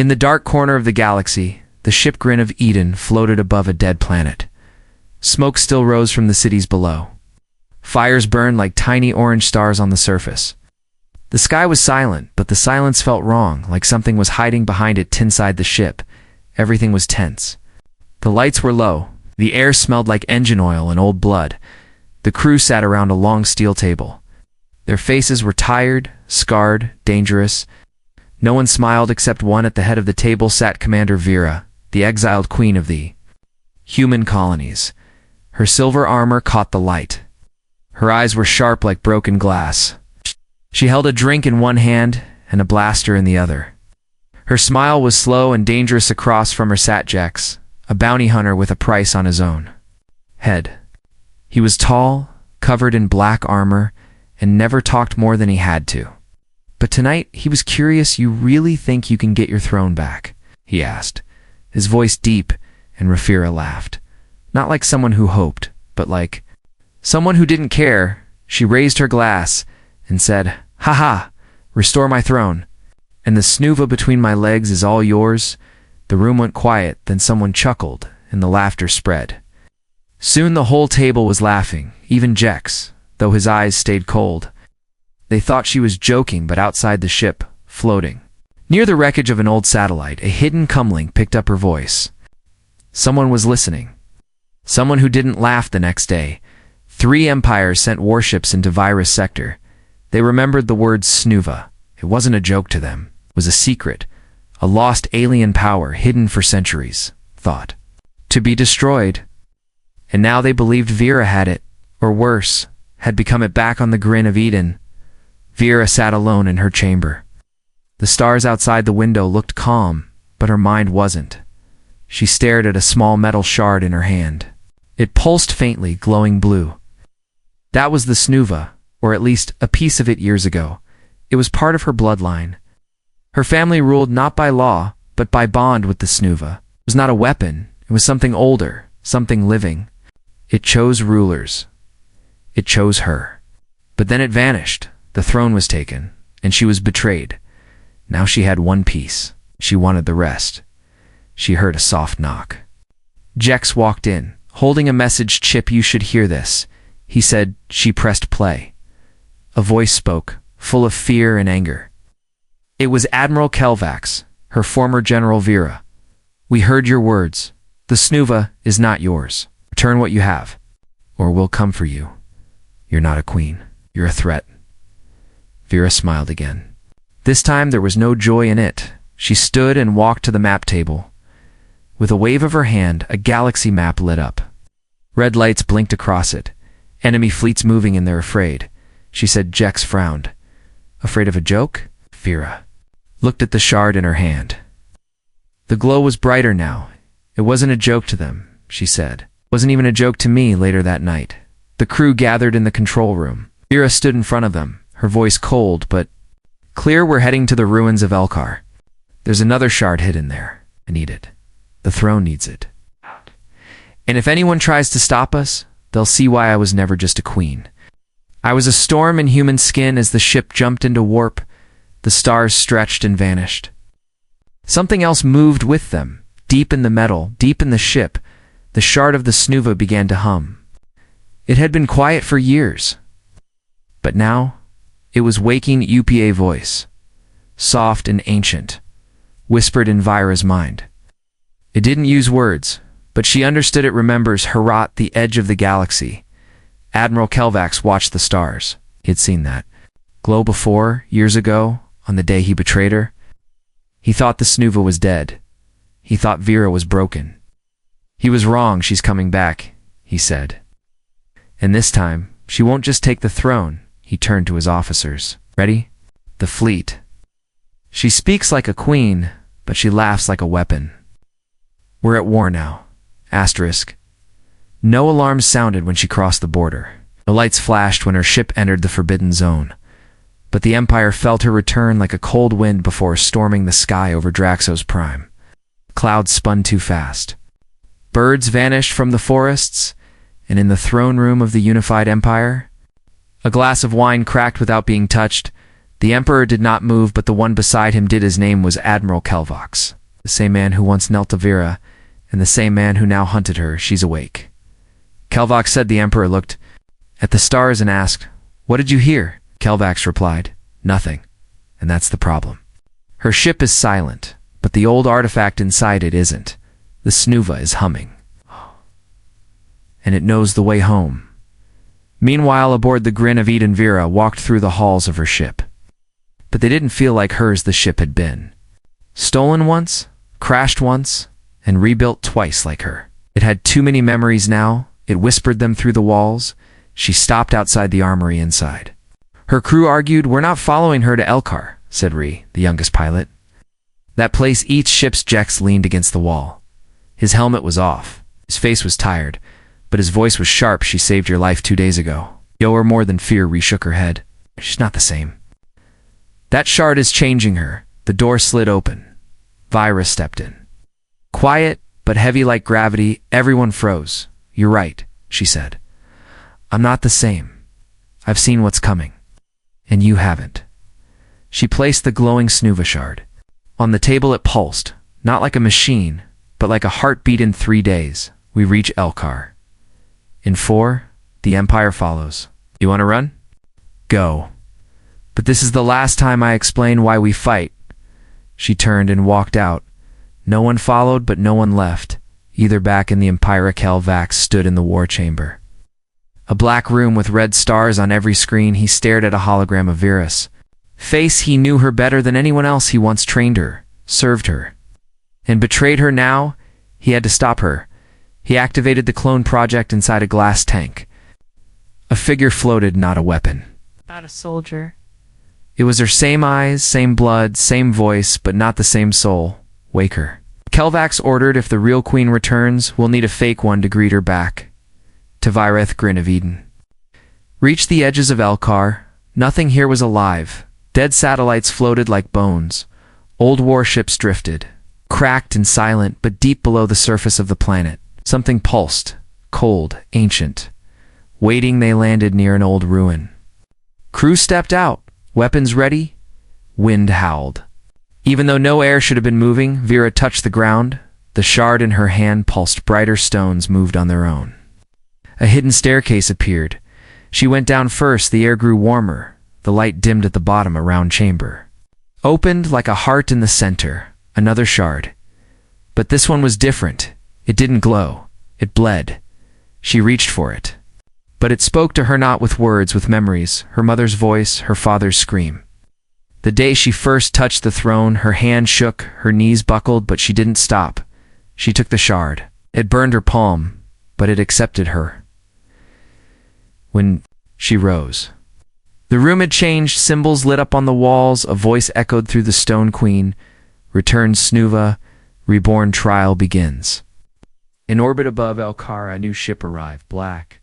In the dark corner of the galaxy, the ship Grin of Eden floated above a dead planet. Smoke still rose from the cities below. Fires burned like tiny orange stars on the surface. The sky was silent, but the silence felt wrong, like something was hiding behind it inside the ship. Everything was tense. The lights were low. The air smelled like engine oil and old blood. The crew sat around a long steel table. Their faces were tired, scarred, dangerous. No one smiled except one. At the head of the table sat Commander Vera, the exiled queen of the human colonies. Her silver armor caught the light. Her eyes were sharp like broken glass. She held a drink in one hand and a blaster in the other. Her smile was slow and dangerous. Across from her sat Jex, a bounty hunter with a price on his own head. He was tall, covered in black armor, and never talked more than he had to. But tonight, he was curious. "You really think you can get your throne back?" he asked, his voice deep, and Rafira laughed. Not like someone who hoped, but like someone who didn't care. She raised her glass and said, "Ha ha, restore my throne. And the snuva between my legs is all yours." The room went quiet, then someone chuckled, and the laughter spread. Soon the whole table was laughing, even Jex, though his eyes stayed cold. They thought she was joking, but outside the ship, floating near the wreckage of an old satellite, a hidden comlink picked up her voice. Someone was listening. Someone who didn't laugh the next day. 3 empires sent warships into Virus Sector. They remembered the word snuva. It wasn't a joke to them. It was a secret, a lost alien power hidden for centuries, thought to be destroyed. And now they believed Vera had it, or worse, had become it back on the Grin of Eden. Vera sat alone in her chamber. The stars outside the window looked calm, but her mind wasn't. She stared at a small metal shard in her hand. It pulsed faintly, glowing blue. That was the snuva, or at least a piece of it years ago. It was part of her bloodline. Her family ruled not by law, but by bond with the snuva. It was not a weapon. It was something older, something living. It chose rulers. It chose her. But then it vanished. The throne was taken, and she was betrayed. Now she had one piece. She wanted the rest. She heard a soft knock. Jex walked in, holding a message chip. "You should hear this," he said. She pressed play. A voice spoke, full of fear and anger. It was Admiral Kelvax, her former General Vera. "We heard your words. The snuva is not yours. Return what you have, or we'll come for you. You're not a queen. You're a threat." Vera smiled again. This time there was no joy in it. She stood and walked to the map table. With a wave of her hand, a galaxy map lit up. Red lights blinked across it. Enemy fleets moving, and they're afraid. She said. Jex frowned. "Afraid of a joke?" Vera looked at the shard in her hand. The glow was brighter now. "It wasn't a joke to them," she said. "It wasn't even a joke to me." Later that night, the crew gathered in the control room. Vera stood in front of them, her voice cold but clear. "We're heading to the ruins of Elkar. There's another shard hidden there. I need it. The throne needs it. And if anyone tries to stop us, they'll see why I was never just a queen. I was a storm in human skin." As the ship jumped into warp, the stars stretched and vanished. Something else moved with them. Deep in the metal, deep in the ship, the shard of the snuva began to hum. It had been quiet for years. But now, it was waking. UPA voice, soft and ancient, whispered in Vira's mind. It didn't use words, but she understood it. "Remembers Herat, the edge of the galaxy." Admiral Kelvax watched the stars. He had seen that glow before, years ago, on the day he betrayed her. He thought the snuva was dead. He thought Vera was broken. "He was wrong. She's coming back," he said. "And this time, she won't just take the throne." He turned to his officers. "Ready? The fleet. She speaks like a queen, but she laughs like a weapon. We're at war now. Asterisk." No alarms sounded when she crossed the border. No lights flashed when her ship entered the forbidden zone. But the Empire felt her return like a cold wind before storming the sky over Draxos Prime. Clouds spun too fast. Birds vanished from the forests, and in the throne room of the unified empire, a glass of wine cracked without being touched. The Emperor did not move, but the one beside him did. His name was Admiral Kelvox, the same man who once knelt to Vera, and the same man who now hunted her. She's awake. Kelvox said. The Emperor looked at the stars and asked, "What did you hear?" Kelvox replied, "Nothing. And that's the problem. Her ship is silent, but the old artifact inside it isn't. The Snuva is humming. And it knows the way home." Meanwhile, aboard the Grin of Eden, Vera walked through the halls of her ship. But they didn't feel like hers. The ship had been stolen once, crashed once, and rebuilt twice like her. It had too many memories now. It whispered them through the walls. She stopped outside the armory inside. Her crew argued. "We're not following her to Elkar," said Ree, the youngest pilot. That place eats ships. Jex leaned against the wall. His helmet was off. His face was tired, but his voice was sharp. "She saved your life 2 days ago." "Yo, or more than fear." Ree shook her head. "She's not the same. That shard is changing her." The door slid open. Vira stepped in. Quiet, but heavy like gravity. Everyone froze. "You're right," she said. "I'm not the same. I've seen what's coming. And you haven't." She placed the glowing Snuva shard. On the table it pulsed, not like a machine, but like a heartbeat. "In 3 days, we reach Elkar. In 4, the Empire follows. You want to run? Go. But this is the last time I explain why we fight." She turned and walked out. No one followed, but no one left, either back in the Empire. Kelvax stood in the war chamber. A black room with red stars on every screen. He stared at a hologram of Vera's face. He knew her better than anyone else. He once trained her, served her, and betrayed her. Now he had to stop her. He activated the clone project inside a glass tank. A figure floated, not a weapon. Not a soldier. It was her same eyes, same blood, same voice, but not the same soul. "Wake her." Kelvax ordered. "If the real queen returns, we'll need a fake one to greet her back." To Vireth, Grin of Eden. Reached the edges of Elkar. Nothing here was alive. Dead satellites floated like bones. Old warships drifted, cracked and silent, but deep below the surface of the planet. Something pulsed, cold, ancient. Waiting, they landed near an old ruin. Crew stepped out, weapons ready. Wind howled. Even though no air should have been moving, Vera touched the ground. The shard in her hand pulsed. Brighter stones moved on their own. A hidden staircase appeared. She went down first. The air grew warmer. The light dimmed at the bottom. A round chamber opened like a heart in the center. Another shard. But this one was different. It didn't glow. It bled. She reached for it. But it spoke to her, not with words, with memories. Her mother's voice, her father's scream. The day she first touched the throne, her hand shook, her knees buckled, but she didn't stop. She took the shard. It burned her palm, but it accepted her. When she rose, the room had changed. Symbols lit up on the walls. A voice echoed through the Stone Queen. "Return Snuva, reborn trial begins." In orbit above Elkar, a new ship arrived, black.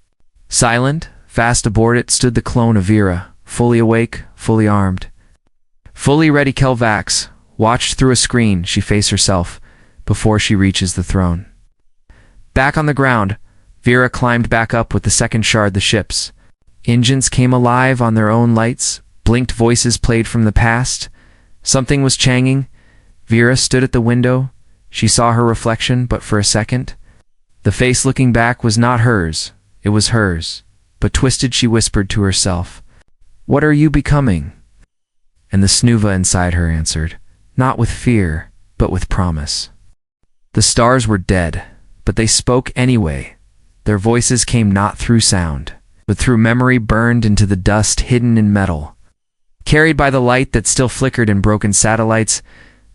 Silent, fast aboard it stood the clone of Vera, fully awake, fully armed. Fully ready. Kelvax watched through a screen. She faced herself before she reaches the throne. Back on the ground, Vera climbed back up with the second shard. The ship's engines came alive on their own lights. Blinked voices played from the past. Something was changing. Vera stood at the window. She saw her reflection, but for a second. The face looking back was not hers. It was hers, but twisted. She whispered to herself, "What are you becoming?" And the Snuva inside her answered, not with fear, but with promise. The stars were dead, but they spoke anyway. Their voices came not through sound, but through memory, burned into the dust, hidden in metal. Carried by the light that still flickered in broken satellites,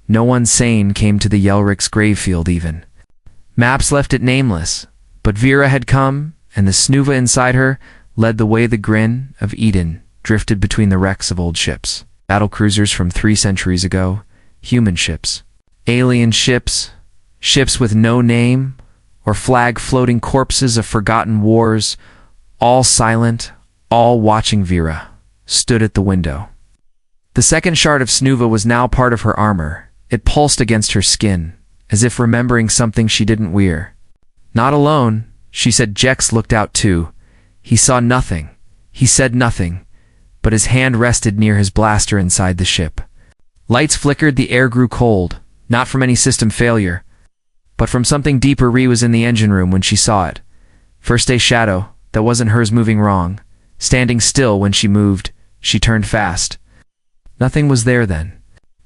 no one sane came to the Yelric's gravefield even. Maps left it nameless, but Vera had come, and the Snuva inside her led the way. The Grin of Eden drifted between the wrecks of old ships. Battle cruisers from 3 centuries ago, human ships, alien ships, ships with no name or flag, floating corpses of forgotten wars, all silent, all watching. Vera stood at the window. The second shard of Snuva was now part of her armor. It pulsed against her skin, as if remembering something she didn't wear. "Not alone," she said. Jex looked out too. He saw nothing. He said nothing. but his hand rested near his blaster inside the ship. Lights flickered, the air grew cold, not from any system failure, but from something deeper. Ree was in the engine room when she saw it. First a shadow, that wasn't hers, moving wrong, standing still when she moved. She turned fast. Nothing was there then.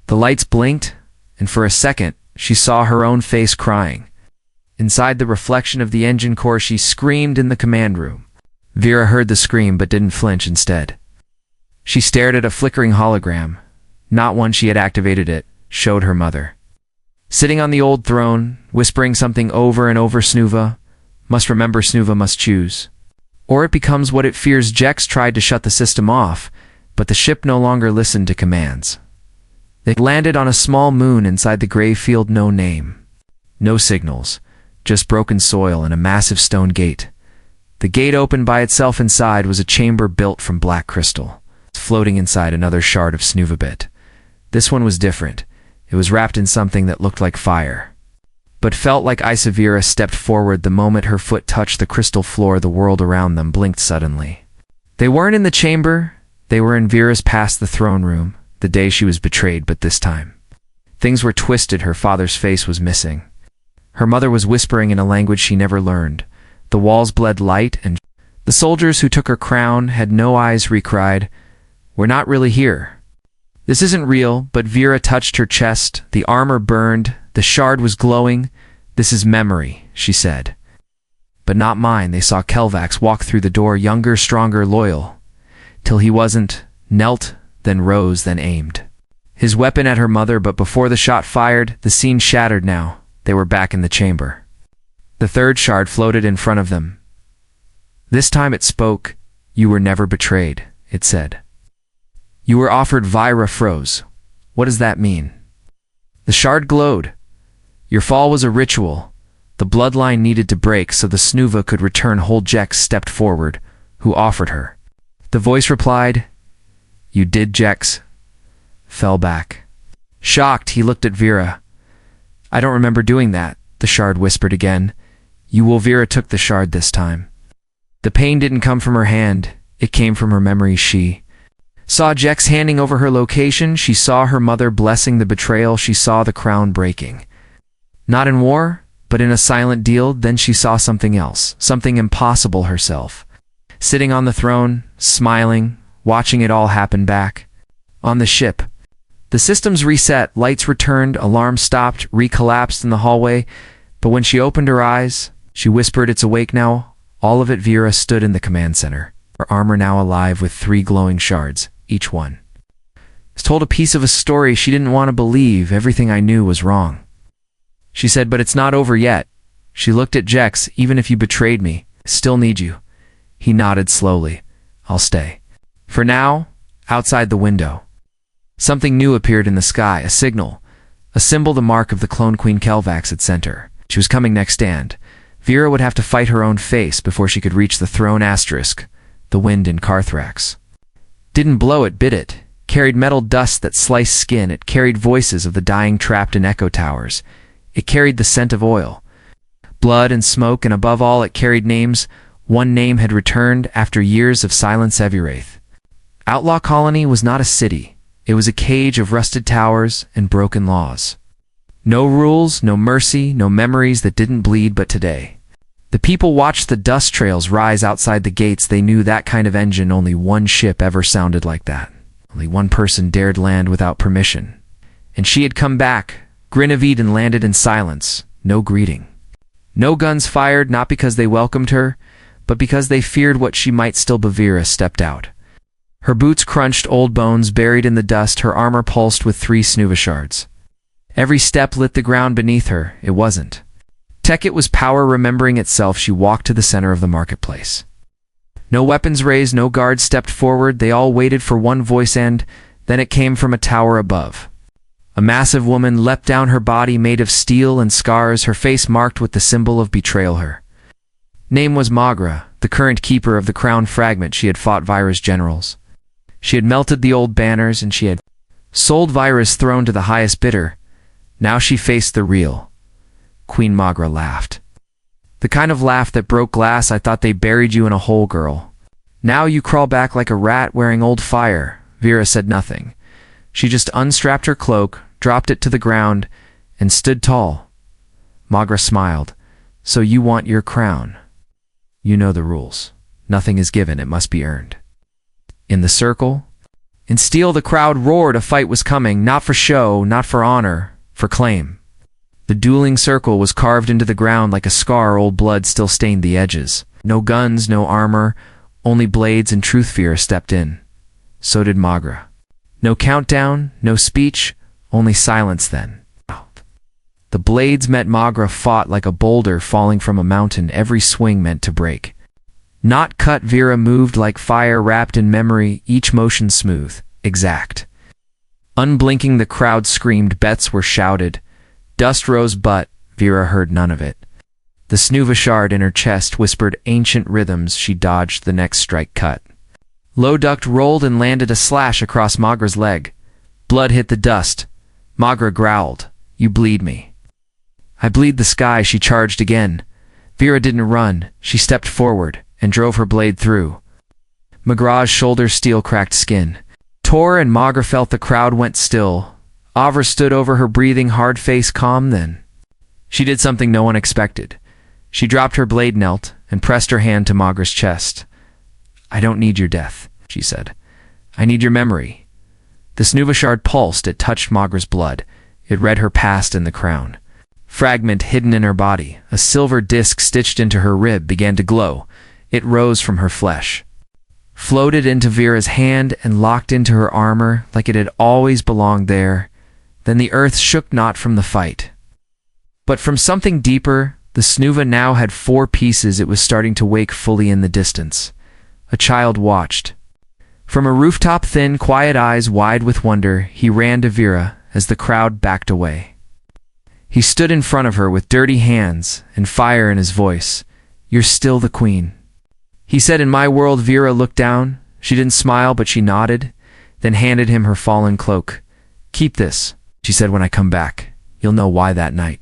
The lights blinked, and for a second, she saw her own face crying. Inside the reflection of the engine core, she screamed in the command room. Vera heard the scream but didn't flinch. Instead, she stared at a flickering hologram, not one she had activated. It showed her mother, sitting on the old throne, whispering something over and over. Snuva must remember, Snuva must choose, or it becomes what it fears. Jex tried to shut the system off, but the ship no longer listened to commands. They landed on a small moon inside the gray field. No name, no signals, just broken soil and a massive stone gate. The gate opened by itself. Inside was a chamber built from black crystal, floating inside another shard of Snuvabit. This one was different. It was wrapped in something that looked like fire, but felt like ice. Vera stepped forward. The moment her foot touched the crystal floor, the world around them blinked suddenly. They weren't in the chamber. They were in Vera's past, the throne room, the day she was betrayed. But this time, things were twisted. Her father's face was missing. Her mother was whispering in a language she never learned. The walls bled light, and the soldiers who took her crown had no eyes. Ree cried, "We're not really here. This isn't real." But Vera touched her chest. The armor burned. The shard was glowing. "This is memory," she said. "But not mine." They saw Kelvax walk through the door, younger, stronger, loyal, till he wasn't, knelt, then rose, then aimed his weapon at her mother. But before the shot fired, the scene shattered. Now they were back in the chamber. The third shard floated in front of them. This time it spoke. "You were never betrayed," it said. "You were offered." Vira froze. "What does that mean?" The shard glowed. "Your fall was a ritual. The bloodline needed to break so the Snuva could return whole." Jex stepped forward. "Who offered her?" The voice replied. "You did." Jex fell back. Shocked, he looked at Vera. "I don't remember doing that," the shard whispered again. "You will." Vera took the shard this time. The pain didn't come from her hand. It came from her memory. She saw Jex handing over her location. She saw her mother blessing the betrayal. She saw the crown breaking. Not in war, but in a silent deal. Then she saw something else, something impossible. Herself, sitting on the throne, smiling, watching it all happen back on the ship. The systems reset, lights returned, alarm stopped, recollapsed in the hallway. But when she opened her eyes, she whispered, "It's awake now." All of it. Vera stood in the command center, her armor now alive with 3 glowing shards, each one was told a piece of a story she didn't want to believe. "Everything I knew was wrong," she said, "but it's not over yet." She looked at Jex. "Even if you betrayed me, I still need you." He nodded slowly. "I'll stay. For now." Outside the window, something new appeared in the sky, a signal, a symbol, the mark of the clone queen Kelvax at center. She was coming next stand. Vera would have to fight her own face before she could reach the throne. Asterisk. The wind in Carthrax didn't blow it, bit it. Carried metal dust that sliced skin. It carried voices of the dying trapped in echo towers. It carried the scent of oil, blood, and smoke, and above all, it carried names. One name had returned after years of silence. Eviraith. Outlaw Colony was not a city. It was a cage of rusted towers and broken laws. No rules, no mercy, no memories that didn't bleed. But today, the people watched the dust trails rise outside the gates. They knew that kind of engine. Only one ship ever sounded like that. Only one person dared land without permission. And she had come back. Grin of Eden landed in silence. No greeting. No guns fired, not because they welcomed her, but because they feared what she might still be. Vera stepped out. Her boots crunched, old bones buried in the dust. Her armor pulsed with 3 Snuva shards. Every step lit the ground beneath her. It wasn't tech, it was power remembering itself. She walked to the center of the marketplace. No weapons raised, no guards stepped forward. They all waited for one voice, and then it came from a tower above. A massive woman leapt down, her body made of steel and scars, her face marked with the symbol of betrayal. Her name was Magra, the current keeper of the crown fragment. She had fought Vira's generals. She had melted the old banners, and she had sold Vira's throne to the highest bidder. Now she faced the real. Queen Magra laughed. The kind of laugh that broke glass. "I thought they buried you in a hole, girl." Now you crawl back like a rat wearing old fire." Vera said nothing. She just unstrapped her cloak, dropped it to the ground, and stood tall. Magra smiled. "So you want your crown? You know the rules. Nothing is given, it must be earned." In the circle? In steel the crowd roared. A fight was coming, not for show, not for honor, for claim. The dueling circle was carved into the ground like a scar. Old blood still stained the edges. No guns, no armor, only blades, and truth. Fear stepped in. So did Magra. No countdown, no speech, only silence then. The blades met. Magra fought like a boulder falling from a mountain, every swing meant to break. Not cut. Vera moved like fire wrapped in memory, each motion smooth, exact. Unblinking the crowd screamed, bets were shouted. Dust rose but Vera heard none of it. The snuva shard in her chest whispered ancient rhythms. She dodged the next strike cut. Low ducked, rolled, and landed a slash across Magra's leg. Blood hit the dust. Magra growled, "You bleed me." "I bleed the sky." She charged again. Vera didn't run. She stepped forward and drove her blade through. Magra's shoulder steel-cracked skin tore, and Magra felt the crowd went still. Avra stood over her, breathing hard, face calm. Then she did something no one expected. She dropped her blade, knelt, and pressed her hand to Magra's chest. "I don't need your death," she said. "I need your memory." The snuva shard pulsed. It touched Magra's blood. It read her past in the crown. Fragment hidden in her body, a silver disc stitched into her rib, began to glow. It rose from her flesh, floated into Vera's hand, and locked into her armor like it had always belonged there. Then the earth shook, not from the fight, but from something deeper. The snuva now had 4 pieces. It was starting to wake fully in the distance. A child watched. From a rooftop, thin, quiet eyes wide with wonder, he ran to Vera as the crowd backed away. He stood in front of her with dirty hands and fire in his voice. "You're still the queen," he said. "In my world." Vera looked down. She didn't smile, but she nodded, then handed him her fallen cloak. "Keep this," she said. "When I come back, you'll know why that night."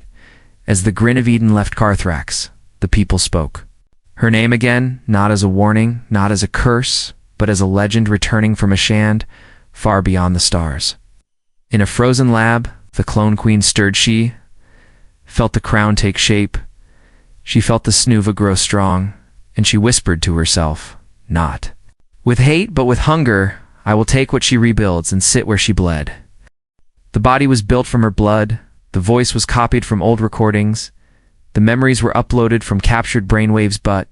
As the grin of Eden left Carthrax, the people spoke. Her name again, not as a warning, not as a curse, but as a legend returning from a shand far beyond the stars. In a frozen lab, the clone queen stirred. She felt the crown take shape. She felt the snuva grow strong, and she whispered to herself, not with hate, but with hunger, "I will take what she rebuilds and sit where she bled." The body was built from her blood. The voice was copied from old recordings. The memories were uploaded from captured brainwaves, but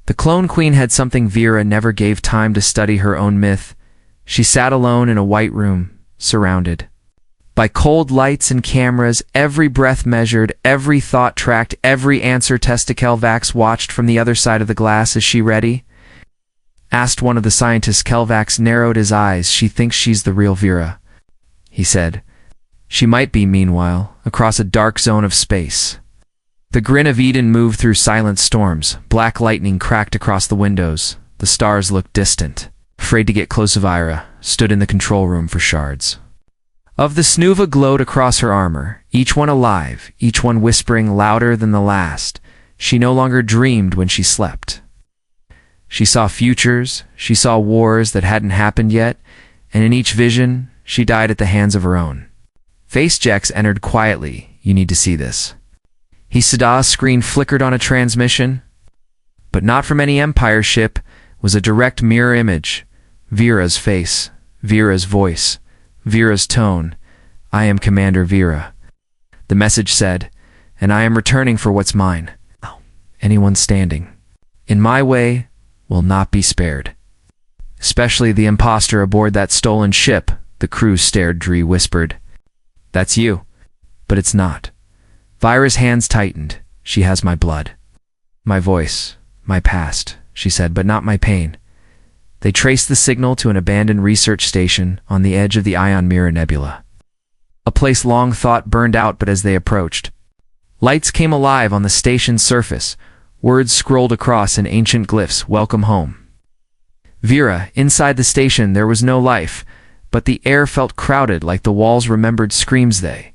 the clone queen had something. Vera never gave time to study her own myth. She sat alone in a white room, surrounded by cold lights and cameras, every breath measured, every thought tracked, every answer tested. Kelvax watched from the other side of the glass. "Is she ready?" asked one of the scientists. Kelvax narrowed his eyes. "She thinks she's the real Vera," he said. "She might be." Meanwhile, across a dark zone of space, the grin of Eden moved through silent storms. Black lightning cracked across the windows. The stars looked distant. Afraid to get close, Avira stood in the control room for shards of the snuva glowed across her armor, each one alive, each one whispering louder than the last. She no longer dreamed when she slept. She saw futures, she saw wars that hadn't happened yet, and in each vision, she died at the hands of her own. FaceJax entered quietly. "You need to see this." Hisada's screen flickered on a transmission, but not from any Empire ship. It was a direct mirror image. Vera's face, Vera's voice, Vera's tone. "I am Commander Vera," the message said, "and I am returning for what's mine. Anyone standing in my way will not be spared. Especially the imposter aboard that stolen ship." The crew stared. Dree whispered, "That's you." But it's not. Vira's hands tightened. "She has my blood, my voice, my past," she said, "but not my pain." They traced the signal to an abandoned research station on the edge of the Ion Mirror Nebula. A place long thought burned out, but as they approached, lights came alive on the station's surface. Words scrolled across in ancient glyphs. "Welcome home." Vera, inside the station, there was no life, but the air felt crowded like the walls remembered screams. They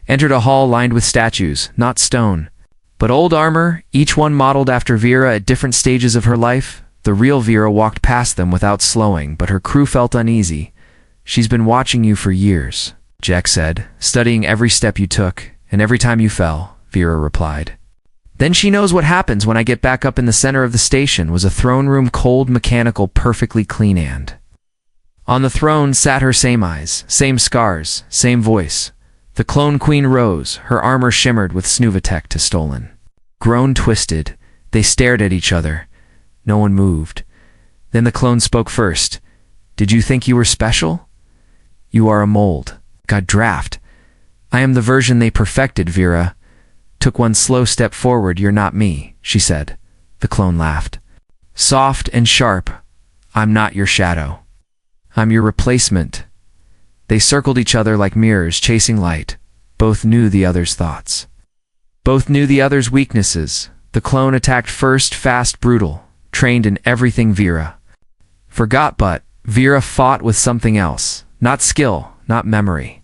entered a hall lined with statues, not stone, but old armor, each one modeled after Vera at different stages of her life. The real Vera walked past them without slowing, but her crew felt uneasy. "She's been watching you for years," Jack said, "studying every step you took, and every time you fell," Vera replied. "Then she knows what happens when I get back up in the center of the station," was a throne room cold, mechanical, perfectly clean and. On the throne sat her same eyes, same scars, same voice. The clone queen rose, her armor shimmered with snuvatech to stolen. Grown twisted, they stared at each other. No one moved. Then the clone spoke first. "Did you think you were special? You are a mold. Got draft. I am the version they perfected," Vera took one slow step forward. "You're not me," she said. The clone laughed. Soft and sharp. "I'm not your shadow. I'm your replacement." They circled each other like mirrors chasing light. Both knew the other's thoughts. Both knew the other's weaknesses. The clone attacked first, fast, brutal, trained in everything Vera forgot, but Vera fought with something else. Not skill, not memory.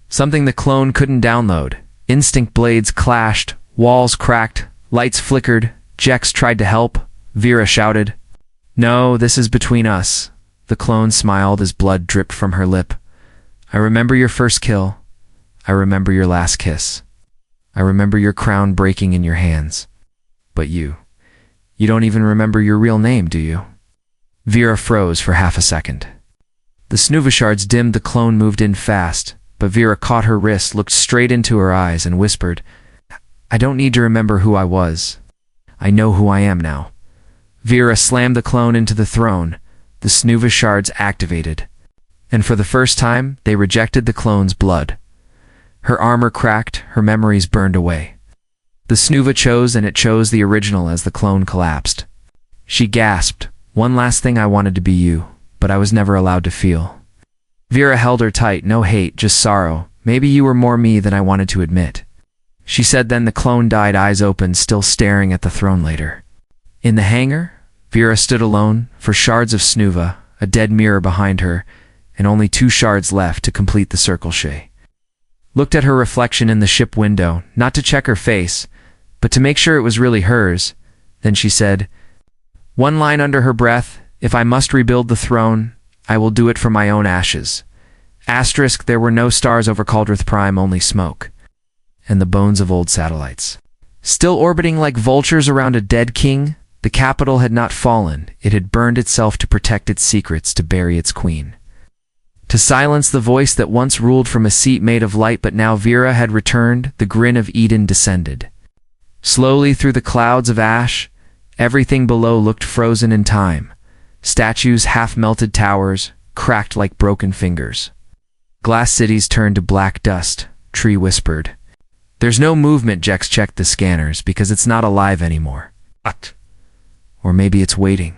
Something the clone couldn't download. Instinct. Blades clashed, walls cracked, lights flickered. Jex tried to help. Vera shouted, "No, this is between us." The clone smiled as blood dripped from her lip. "I remember your first kill. I remember your last kiss. I remember your crown breaking in your hands. But you don't even remember your real name, do you?" Vera froze for half a second. The snuvashards dimmed. The clone moved in fast, but Vera caught her wrist, looked straight into her eyes, and whispered, "I don't need to remember who I was. I know who I am now." Vera slammed the clone into the throne. The snuvashards activated. And for the first time, they rejected the clone's blood. Her armor cracked, her memories burned away. The snuva chose, and it chose the original as the clone collapsed. She gasped, "One last thing, I wanted to be you, but I was never allowed to feel." Vera held her tight. "No hate, just sorrow. Maybe you were more me than I wanted to admit," she said. Then the clone died, eyes open, still staring at the throne later. In the hangar, Vera stood alone, for shards of snuva, a dead mirror behind her, and only 2 shards left to complete the circle. She looked at her reflection in the ship window, not to check her face, but to make sure it was really hers. Then she said, one line under her breath, "If I must rebuild the throne, I will do it from my own ashes." Asterisk, there were no stars over Caldrith Prime, only smoke. And the bones of old satellites. Still orbiting like vultures around a dead king, the capital had not fallen. It had burned itself to protect its secrets, to bury its queen. To silence the voice that once ruled from a seat made of light, but now Vera had returned. The grin of Eden descended. Slowly through the clouds of ash, everything below looked frozen in time. Statues, half-melted towers, cracked like broken fingers. Glass cities turned to black dust. Tree whispered, "There's no movement." Jex checked the scanners, "because it's not alive anymore." What? Or maybe it's waiting.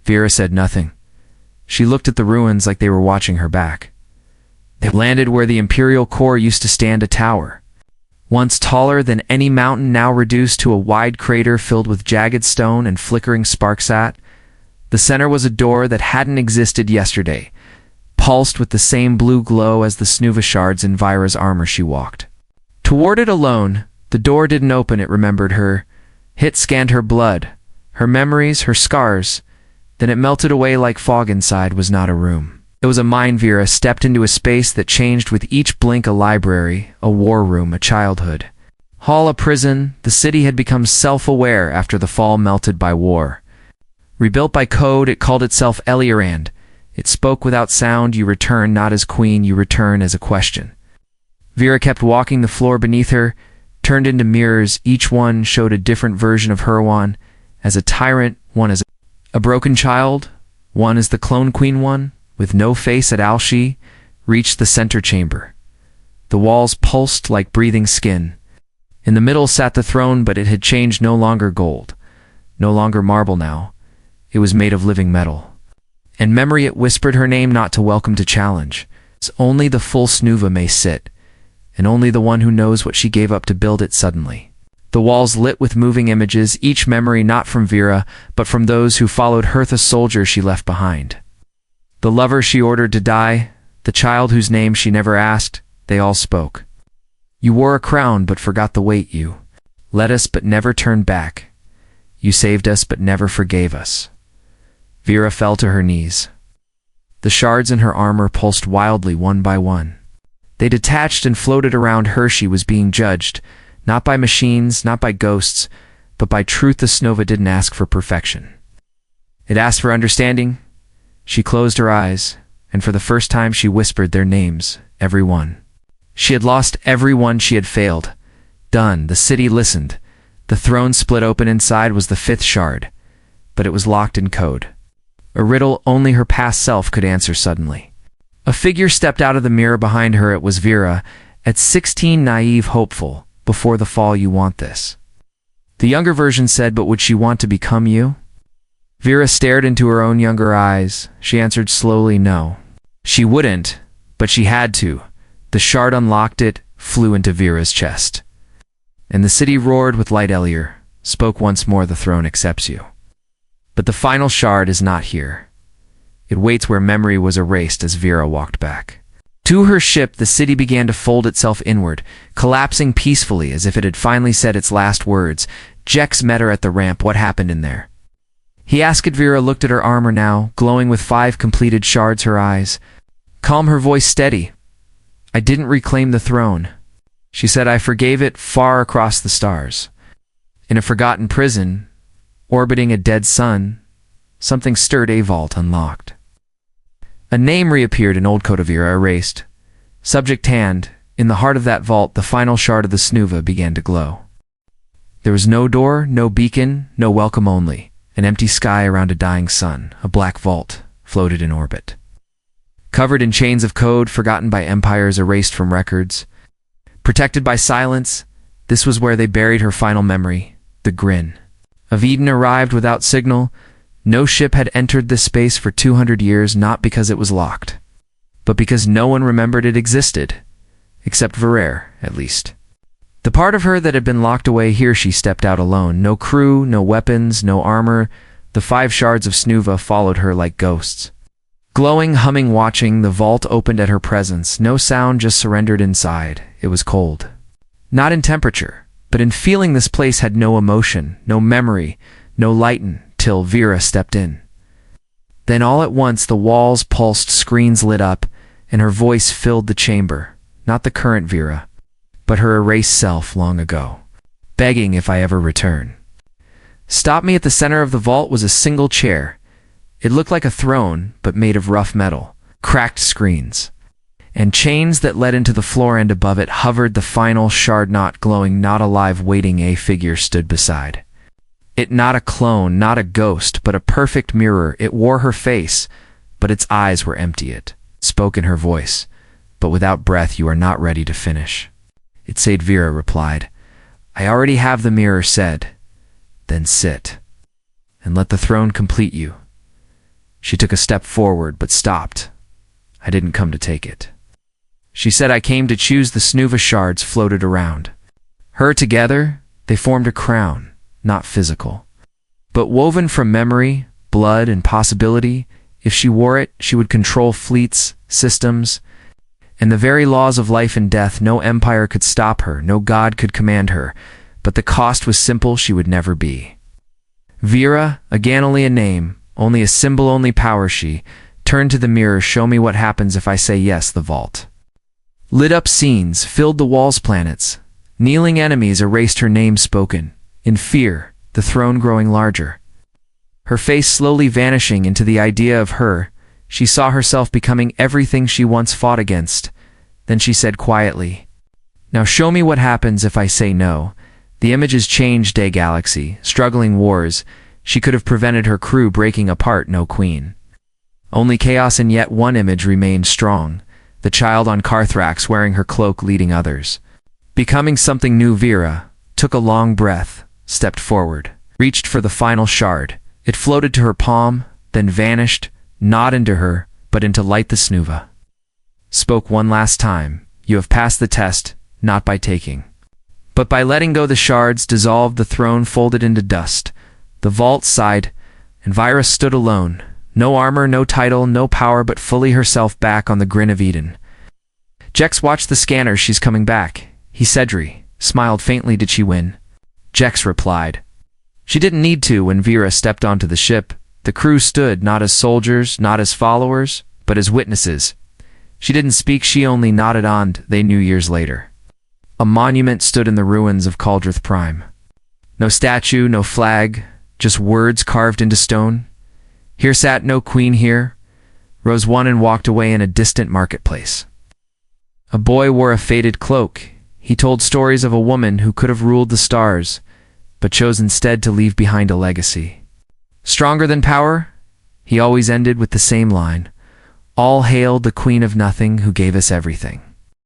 Vera said nothing. She looked at the ruins like they were watching her back. They landed where the Imperial core used to stand, a tower. Once taller than any mountain, now reduced to a wide crater filled with jagged stone and flickering sparks. At the center was a door that hadn't existed yesterday, pulsed with the same blue glow as the snuva shards in Vira's armor. She walked toward it alone. The door didn't open. It remembered her. It scanned her blood, her memories, her scars. Then it melted away like fog. Inside was not a room. It was a mind. Vera stepped into a space that changed with each blink, a library, a war room, a childhood hall, a prison. The city had become self-aware after the fall, melted by war. Rebuilt by code, it called itself Eliorand. It spoke without sound. You return not as queen, you return as a question. Vera kept walking. The floor beneath her turned into mirrors. Each one showed a different version of her, one as a tyrant, one as a broken child, one as the clone queen. One with no face at Alshi reached the center chamber. The walls pulsed like breathing skin. In the middle sat the throne, but it had changed. No longer gold, no longer marble now. It was made of living metal. And memory, it whispered her name, not to welcome, to challenge. It's only the full snuva may sit, and only the one who knows what she gave up to build it. Suddenly the walls lit with moving images, each memory not from Vera, but from those who followed her, the soldier she left behind, the lover she ordered to die, the child whose name she never asked. They all spoke. You wore a crown but forgot the weight. You led us but never turned back. You saved us but never forgave us." Vera fell to her knees. The shards in her armor pulsed wildly one by one. They detached and floated around her. She was being judged, not by machines, not by ghosts, but by truth. The Snova didn't ask for perfection. It asked for understanding. She closed her eyes, and for the first time she whispered their names, everyone. She had lost everyone. She had failed. Done. The city listened. The throne split open. Inside was the fifth shard, but it was locked in code. A riddle only her past self could answer. Suddenly, a figure stepped out of the mirror behind her. It was Vera, at 16, naive, hopeful. "Before the fall, you want this." The younger version said, "But would she want to become you?" Vera stared into her own younger eyes. She answered slowly, "No." She wouldn't, but she had to. The shard unlocked it, flew into Vera's chest. And the city roared with light. Elier spoke once more, "The throne accepts you. But the final shard is not here. It waits where memory was erased." As Vera walked back to her ship, the city began to fold itself inward, collapsing peacefully as if it had finally said its last words. Jex met her at the ramp. "What happened in there?" he asked. Vera looked at her armor now, glowing with 5 completed shards. Her eyes calm, her voice steady. "I didn't reclaim the throne," she said. "I forgave it far across the stars. In a forgotten prison, orbiting a dead sun, something stirred. A vault unlocked. A name reappeared, an old code of Vera erased. Subject hand. In the heart of that vault, the final shard of the Snova began to glow. There was no door, no beacon, no welcome, only an empty sky around a dying sun. A black vault floated in orbit, covered in chains of code, forgotten by empires, erased from records, protected by silence. This was where they buried her final memory. The grin of Eden arrived without signal. No ship had entered this space for 200 years, not because it was locked, but because no one remembered it existed, except Vera, at least. The part of her that had been locked away here. She stepped out alone. No crew, no weapons, no armor. The 5 shards of Snova followed her like ghosts. Glowing, humming, watching. The vault opened at her presence. No sound, just surrendered inside. It was cold. Not in temperature, but in feeling. This place had no emotion, no memory, no light, till Vera stepped in. Then all at once the walls pulsed, screens lit up, and her voice filled the chamber. Not the current Vera, but her erased self long ago, begging if I ever return. Stop me. At the center of the vault was a single chair. It looked like a throne, but made of rough metal, cracked screens, and chains that led into the floor, and above it hovered the final shard, not glowing, not alive, waiting. A figure stood beside it, not a clone, not a ghost, but a perfect mirror. It wore her face, but its eyes were empty. It spoke in her voice, but without breath. "You are not ready to finish." "It said," Vera replied. "I already have," the mirror said. "Then sit, and let the throne complete you." She took a step forward, but stopped. "I didn't come to take it," she said. "I came to choose." The Snova shards floated around her. Together, they formed a crown, not physical, but woven from memory, blood, and possibility. If she wore it, she would control fleets, systems, and the very laws of life and death. No empire could stop her, no god could command her, but the cost was simple. She would never be Vera again, only a name, only a symbol, only power. She turned to the mirror. "Show me what happens if I say yes." The vault lit up, scenes filled the walls, planets, kneeling enemies erased. Her name spoken in fear, the throne growing larger, her face slowly vanishing into the idea of her. She saw herself becoming everything she once fought against. Then she said quietly, "Now show me what happens if I say no." The images changed. A galaxy, struggling wars. She could have prevented her crew breaking apart. No queen, only chaos. And yet one image remained strong. The child on Carthrax, wearing her cloak, leading others, becoming something new. Vera took a long breath, stepped forward, reached for the final shard. It floated to her palm, then vanished, not into her, but into light. The Snova spoke one last time. "You have passed the test, not by taking, but by letting go." The shards dissolved, the throne folded into dust. The vault sighed, and Vera stood alone. No armor, no title, no power, but fully herself, back on the grin of Eden. Jex watched the scanner. "She's coming back," he said. Cedri smiled faintly. "Did she win?" Jex replied, She didn't need to when Vera stepped onto the ship. The crew stood not as soldiers, not as followers, but as witnesses. She didn't speak, she only nodded on, they knew years later. A monument stood in the ruins of Caldrith Prime. No statue, no flag, just words carved into stone. Here sat no queen here, rose one and walked away in a distant marketplace. A boy wore a faded cloak. He told stories of a woman who could have ruled the stars, but chose instead to leave behind a legacy. Stronger than power? He always ended with the same line. All hail the Queen of Nothing who gave us everything.